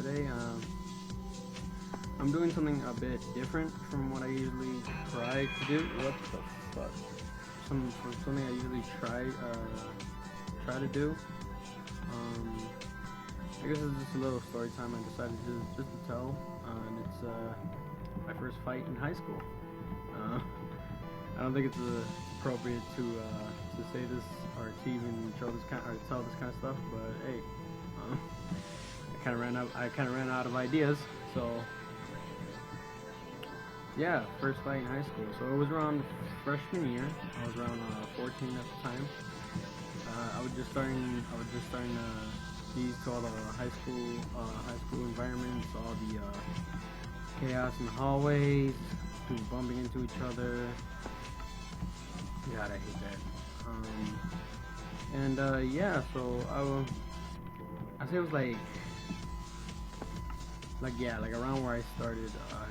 today. I'm doing something a bit different from what I usually try to do. What the fuck? Something I usually try to do. I guess it's just a little story time I decided just to tell, and it's my first fight in high school. I don't think it's appropriate to say this or to even show this kind or tell this kind of stuff, but hey, I kind of ran out of ideas, so yeah, first fight in high school. So it was around freshman year. I was around 14 at the time. I was just starting to get used to all the high school environments, all the chaos in the hallways, people bumping into each other. God, I hate that. Yeah, so I say it was like around where I started. I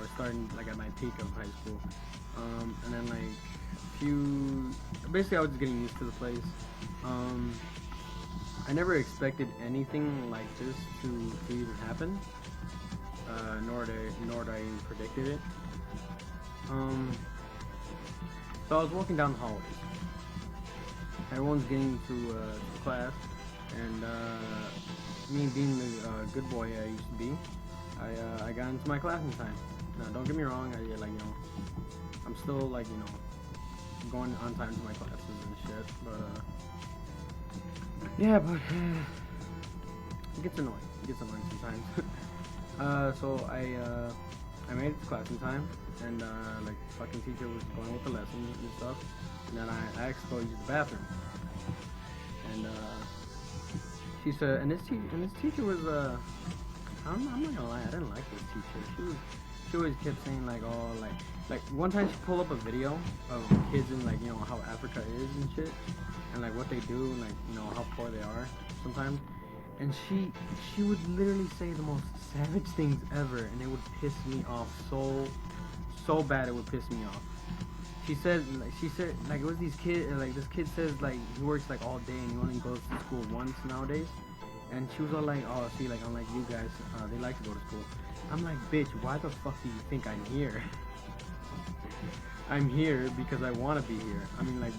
was starting like at my peak of high school, and then basically I was just getting used to the place. I never expected anything like this to even happen, nor did I even predicted it. So I was walking down the hallways. Everyone's getting to class, and me being the good boy I used to be, I got into my class in time. Now, don't get me wrong, I'm still going on time to my classes and shit, but yeah, but it gets annoying. It gets annoying sometimes. So I made it to class in time, and the fucking teacher was going with the lessons and stuff, and then I asked to go use the bathroom, and she said, and this teacher was I'm not gonna lie, I didn't like this teacher. She always kept saying like one time she pulled up a video of kids in how Africa is and shit, and what they do and how poor they are sometimes, and she would literally say the most savage things ever, and it would piss me off so bad. It would piss me off. She said it was these kids, this kid says he works all day and he only goes to school once nowadays, and she was all like, oh, see, unlike you guys, they like to go to school. I'm like, bitch, why the fuck do you think I'm here? I'm here because I want to be here. I mean, it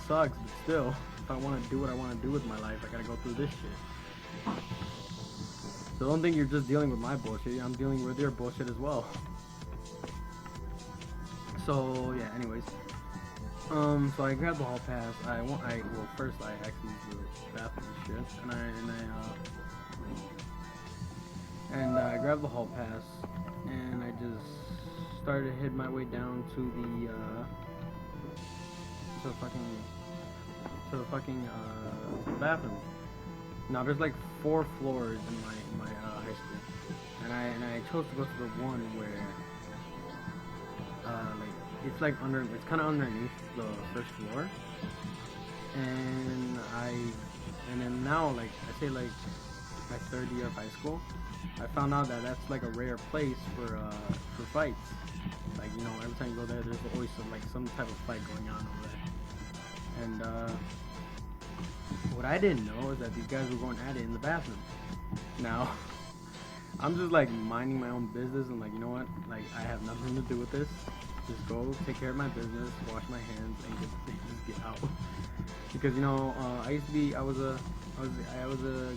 sucks, but still, if I want to do what I want to do with my life, I gotta go through this shit. So don't think you're just dealing with my bullshit. I'm dealing with your bullshit as well. So yeah, anyways, so I grabbed the hall pass. First I actually used the bathroom and shit, and I grabbed the hall pass, and I just started to head my way down to the bathroom. Now there's 4 floors in my high school, and I chose to go to the one where it's kind of underneath the first floor, and then now I say my 3rd year of high school, I found out that that's a rare place for fights. Every time you go there, there's always some type of fight going on over there. And what I didn't know is that these guys were going at it in the bathroom. Now, I'm just minding my own business and you know what? I have nothing to do with this. Just go take care of my business, wash my hands, and just get out. Because I was a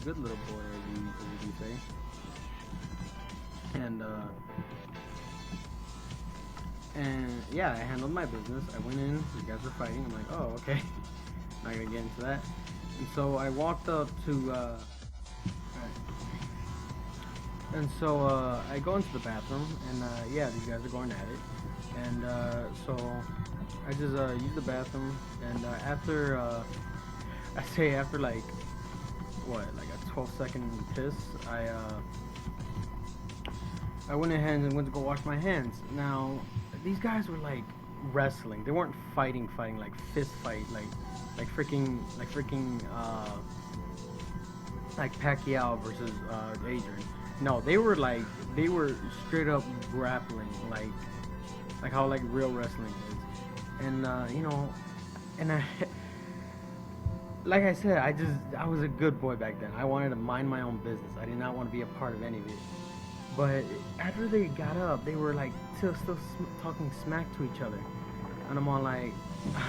good little boy, as you can say. And yeah, I handled my business. I went in, you guys were fighting. I'm like, oh, okay. Not gonna get into that. And so I walked up to, I go into the bathroom, and yeah, these guys are going at it. And so I just use the bathroom, and after a 12-second piss, I went ahead and went to go wash my hands. Now, these guys were wrestling. They weren't fighting fist fight, freaking Pacquiao versus Adrian. No, they were straight up grappling, like how real wrestling is. And and like I said, I was a good boy back then. I wanted to mind my own business. I did not want to be a part of any of it. But after they got up, they were like still talking smack to each other, and I'm all like,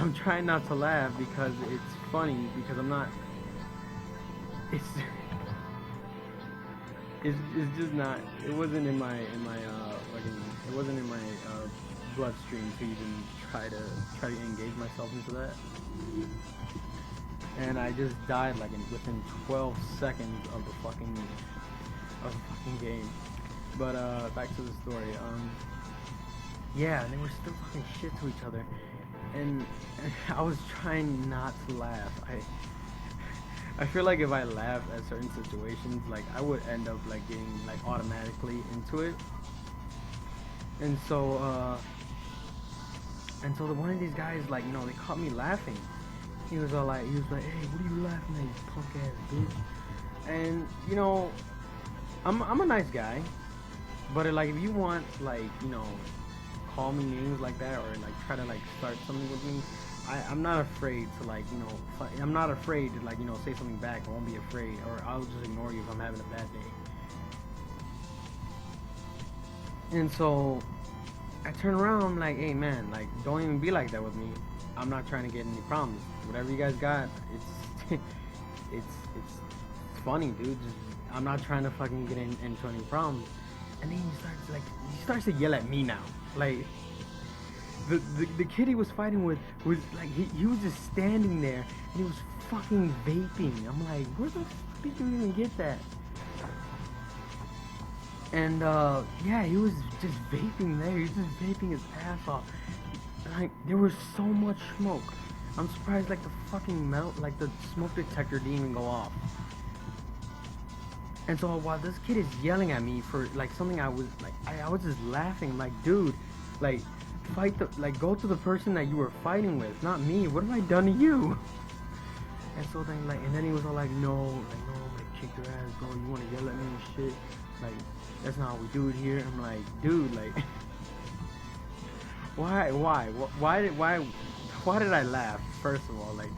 I'm trying not to laugh because it's funny because I'm not. It's it's just not. It wasn't in my fucking. It wasn't in my bloodstream to even try to engage myself into that. And I just died like within 12 seconds of the fucking game. But back to the story. Yeah, and they were still talking shit to each other, and I was trying not to laugh. I feel like if I laughed at certain situations, like I would end up like getting like automatically into it. And so one of these guys, like, they caught me laughing. He was like, hey, what are you laughing at, you punk ass bitch? And I'm a nice guy, but like if you want like call me names like that or like try to like start something with me, I'm not afraid to like I'm not afraid to like say something back. I won't be afraid, or I'll just ignore you if I'm having a bad day. And so I turn around, I'm like, hey man, like don't even be like that with me. I'm not trying to get any problems. Whatever you guys got, it's it's funny, dude. Just, I'm not trying to fucking get into any problems. And then he starts to yell at me now. Like the kid he was fighting with was like he was just standing there and he was fucking vaping. I'm like, where the fuck did you even get that? And yeah, he was just vaping there. He was just vaping his ass off. Like there was so much smoke. I'm surprised like the fucking like the smoke detector didn't even go off. And so while this kid is yelling at me for like something I was like I was just laughing like, dude, like go to the person that you were fighting with, not me. What have I done to you? And so then and then he was all like, no, I'm gonna kick your ass, bro. You wanna yell at me and shit? Like that's not how we do it here. I'm like, dude, like why did I laugh? First of all, like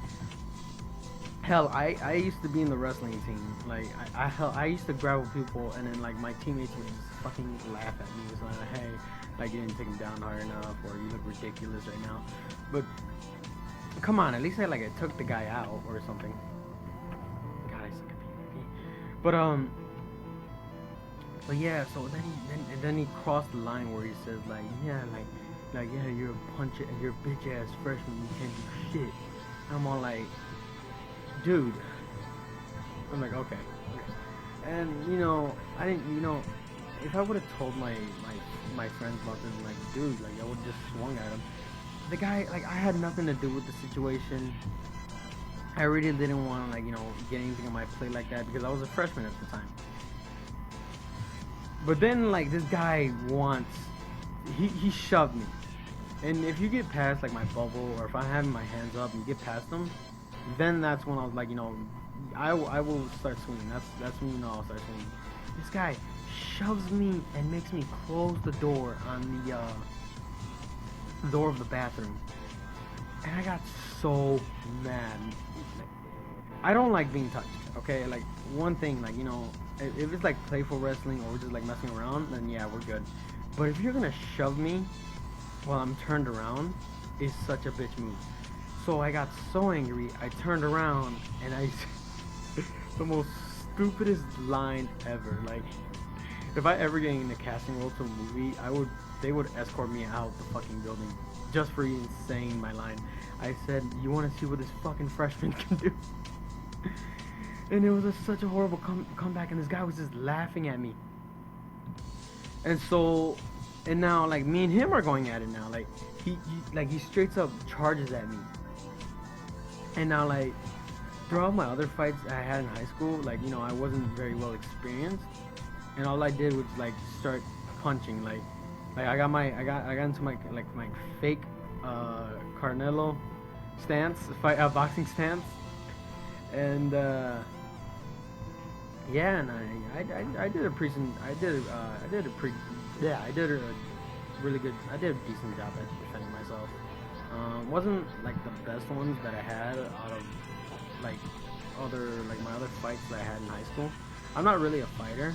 hell, I used to be in the wrestling team. Like I used to grab people and then like my teammates would just fucking laugh at me. It's like, hey, like you didn't take him down hard enough, or you look ridiculous right now. But come on, at least I took the guy out or something. God, I suck at PvP. But yeah, so then he crossed the line where he says like, yeah, yeah, you're a bitch ass freshman, you can't do shit. I'm all like, dude. I'm like, okay. And I didn't, if I would have told my friends about this, like, dude, like I would have just swung at him. The guy, like, I had nothing to do with the situation. I really didn't want to like get anything on my plate like that because I was a freshman at the time. But then like this guy he shoved me. And if you get past like my bubble, or if I'm having my hands up and you get past them, then that's when I was like, I will start swinging. That's when I'll start swinging. This guy shoves me and makes me close the door on the door of the bathroom. And I got so mad. I don't like being touched, okay? Like, one thing, like, if it's like playful wrestling or we're just like messing around, then yeah, we're good. But if you're gonna shove me while I'm turned around, it's such a bitch move. So I got so angry, I turned around and I the most stupidest line ever. Like, if I ever get in a casting role to a movie, they would escort me out the fucking building just for even saying my line. I said, you want to see what this fucking freshman can do? And it was such a horrible comeback, and this guy was just laughing at me. And so, and now like me and him are going at it now. Like he straight up charges at me. And now like throughout my other fights I had in high school, like I wasn't very well experienced, and all I did was like start punching. Like I got into my my fake Carnelo stance, boxing stance, and yeah, and I did a decent job at defending myself. Wasn't like the best ones that I had out of like my other fights that I had in high school. I'm not really a fighter.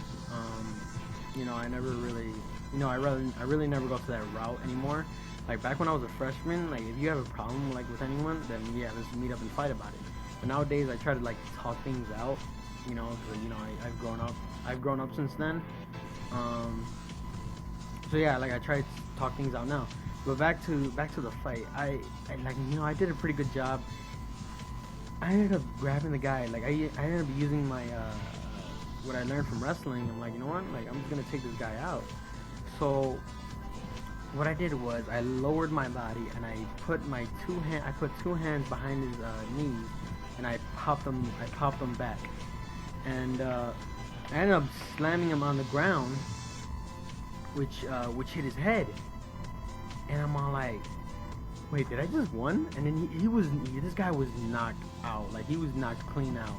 You know, I never really, you know, I really never go to that route anymore. Like back when I was a freshman, like if you have a problem like with anyone, then yeah, let's meet up and fight about it. But nowadays, I try to like talk things out. You know, because you know I've grown up. I've grown up since then. So yeah, like I try to talk things out now. But back to the fight. I like, you know, I did a pretty good job. I ended up grabbing the guy. Like I ended up using my what I learned from wrestling. I'm like, you know what? Like I'm just gonna take this guy out. So what I did was I lowered my body and I put two hands behind his knees, and I popped them back, and I ended up slamming him on the ground, which hit his head, and I'm all like, wait, did I just won? And then this guy was knocked out, like he was knocked clean out,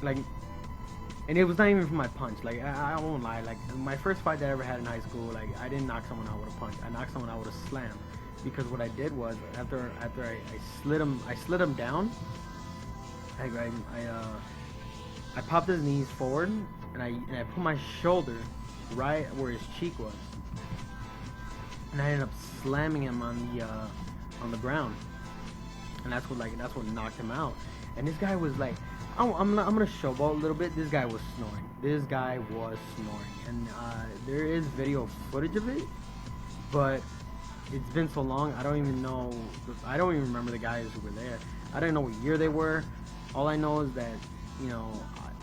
like. And it was not even from my punch. Like I won't lie. Like my first fight that I ever had in high school, like I didn't knock someone out with a punch. I knocked someone out with a slam, because what I did was after I slid him down. I popped his knees forward, and I put my shoulder right where his cheek was, and I ended up slamming him on the ground, and that's what knocked him out. And this guy was like, I'm gonna showboat a little bit. This guy was snoring. And there is video footage of it, but it's been so long. I don't even remember the guys who were there. I don't know what year they were. All I know is that, you know,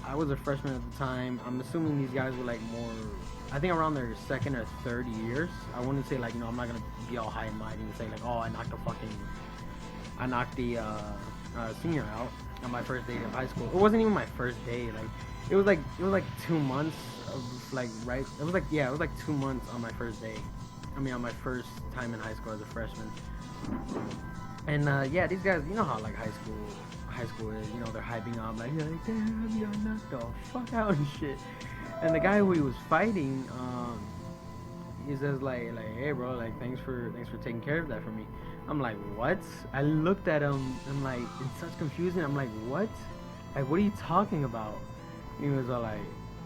I was a freshman at the time. I'm assuming these guys were like more, I think around their second or third years. I wouldn't say like, you know, I'm not gonna be all high and mighty and say like, oh, I knocked the senior out on my first day of high school. It wasn't even my first day. Like it was like 2 months of like, right, it was like 2 months on my first day. I mean, on my first time in high school as a freshman. And yeah, these guys, you know how like high school is, you know, they're hyping up like, damn, you knocked the fuck out and shit. And the guy who he was fighting, he says like, hey bro, like thanks for taking care of that for me. I'm like, what? I looked at him, I'm like, in such confusion. I'm like, what? Like, what are you talking about? He was all like,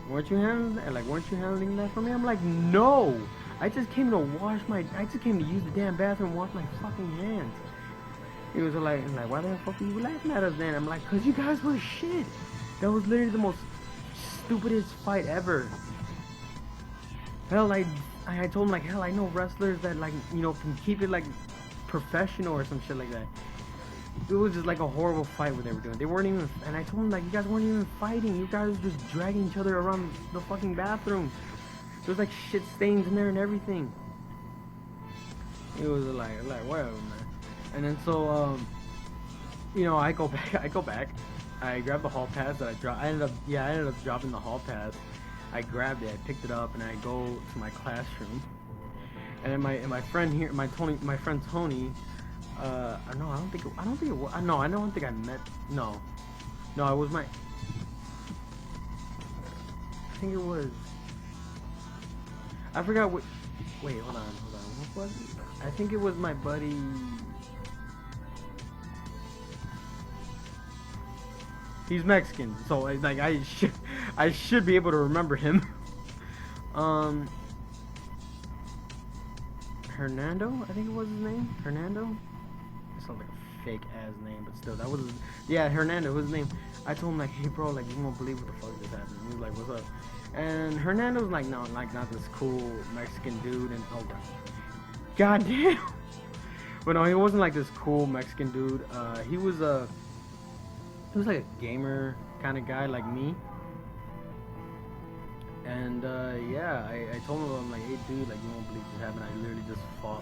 weren't you handling that for me? I'm like, no, I just came to use the damn bathroom and wash my fucking hands. He was like, why the fuck are you laughing at us then? I'm like, cause you guys were shit. That was literally the most stupidest fight ever. Hell, I told him like, hell, I know wrestlers that like, you know, can keep it like professional or some shit like that. It was just like a horrible fight what they were doing. They weren't even, and I told him like, you guys weren't even fighting. You guys were just dragging each other around the fucking bathroom. There's like shit stains in there and everything. It was like whatever, man. And then so, you know, I go back. I grabbed the hall pass that I dropped. I ended up dropping the hall pass. I grabbed it, I picked it up, and I go to my classroom. And then my friend here, my friend Tony, no, I don't think it was. No, I don't think I met. No, it was my. I think it was. I forgot what. Wait, hold on. What was it? I think it was my buddy. He's Mexican, so like I should be able to remember him. Hernando, I think it was his name. Hernando. It sounds like a fake ass name, but still, that was Hernando was his name. I told him like, hey bro, like you won't believe what the fuck just happened. He was like, what's up? And Hernando was like, no, like not this cool Mexican dude, and oh god damn. But no, he wasn't like this cool Mexican dude. He was like a gamer kind of guy like me. And yeah, I told him, I'm like, hey dude, like you won't believe this happened. I literally just I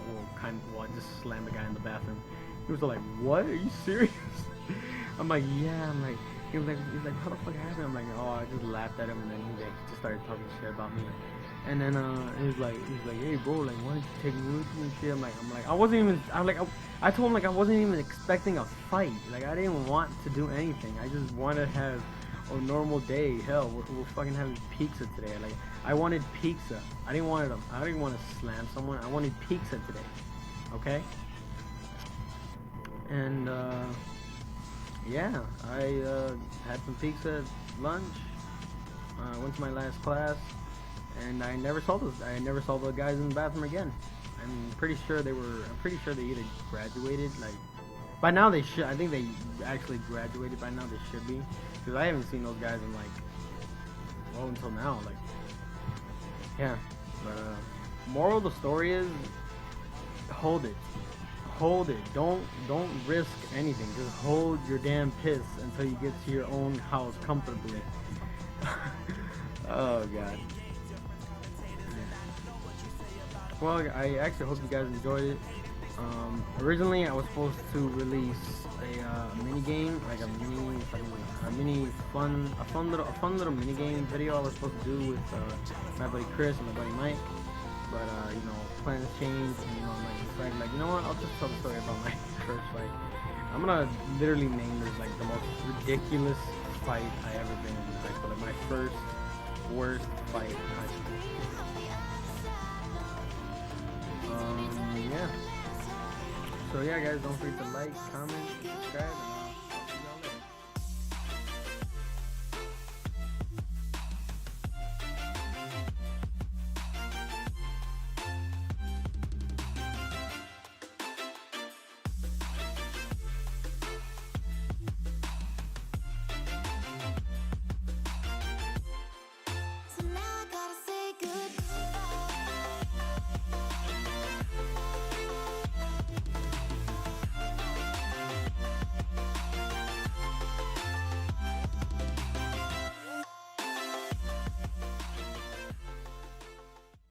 just slammed the guy in the bathroom. He was like, what? Are you serious? I'm like, yeah. I'm like, he was like, how the fuck happened? I'm like, oh, I just laughed at him, and then he just started talking shit about me. And then he was like, hey bro, like why did you take me with you and shit? I'm like, I told him like I wasn't even expecting a fight. Like I didn't want to do anything. I just wanted to have a normal day. Hell, we're fucking having pizza today. Like I wanted pizza. I didn't want to slam someone. I wanted pizza today. Okay. And yeah, I had some pizza at lunch. Went to my last class, and I never saw those. I never saw the guys in the bathroom again. I'm pretty sure they were. I'm pretty sure they either graduated. Like by now they should. I think they actually graduated by now. They should be, because I haven't seen those guys in like well until now. Like yeah, but moral of the story is hold it. Hold it. Don't risk anything. Just hold your damn piss until you get to your own house comfortably. Oh god. Well, I actually hope you guys enjoyed it. Originally, I was supposed to release a mini game, like a fun little mini game video. I was supposed to do with my buddy Chris and my buddy Mike, but you know, plans changed, and you know, I'm like, you know what? I'll just tell the story about my first fight. I'm gonna literally name this like the most ridiculous fight I ever been in high school. Like my first worst fight in high school. Yeah. So yeah, guys, don't forget to like, comment, subscribe.